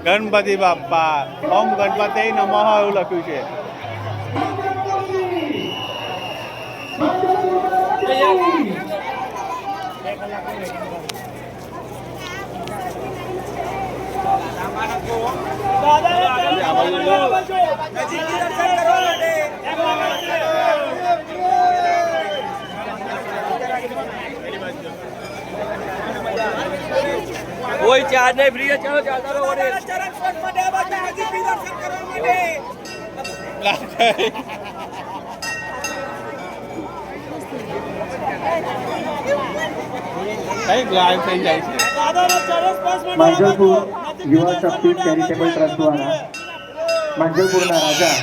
ગણપતિ બાપ્પા ઓમ ગણપતિ નમઃ એવું લખ્યું છે. કોઈ ચાર્જ નહીં, ફ્રી ચાલો ચાલતા રહો વડે. કઈ લાઈવ થઈ જાય છે. માંજલપુર યુવા શક્તિ ચેરિટેબલ ટ્રસ્ટ દ્વારા માંજલપુરના રાજા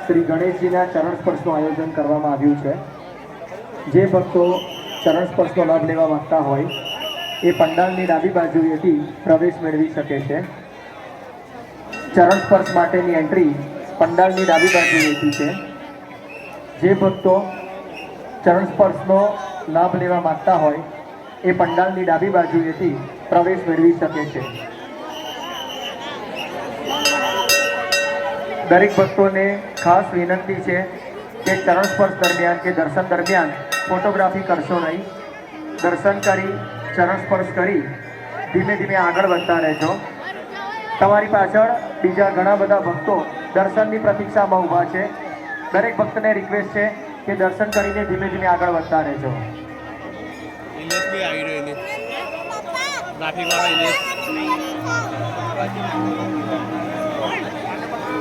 શ્રી ગણેશજીના ચરણ સ્પર્શનું આયોજન કરવામાં આવ્યું છે. જે ભક્તો ચરણ સ્પર્શનો લાભ લેવા માંગતા હોય એ પંડાલની ડાબી બાજુએથી પ્રવેશ મેળવી શકે છે. ચરણ સ્પર્શ માટેની એન્ટ્રી પંડાલની ડાબી બાજુએથી છે. જે ભક્તો ચરણ સ્પર્શનો લાભ લેવા માંગતા હોય એ પંડાલની ડાબી બાજુએથી પ્રવેશ મેળવી શકે છે. દરેક ભક્તોને ખાસ વિનંતી છે કે ચરણ સ્પર્શ દરમિયાન કે દર્શન દરમિયાન ફોટોગ્રાફી કરશો નહીં. દર્શન કરી ચરણ સ્પર્શ કરી ધીમે ધીમે આગળ વધતા રહેજો. તમારી પાછળ બીજા ઘણા બધા ભક્તો દર્શનની પ્રતીક્ષામાં ઊભા છે. દરેક ભક્તને રિક્વેસ્ટ છે કે દર્શન કરીને ધીમે ધીમે આગળ વધતા રહેજો.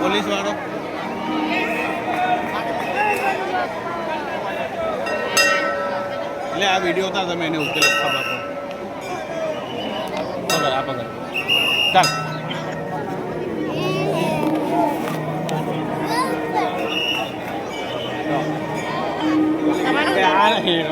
પોલીસ વાળો એટલે આ વિડીયો હતા તમે એને ઉકેલ ખબર પકડ આ પકડ ચાલ આ નહીં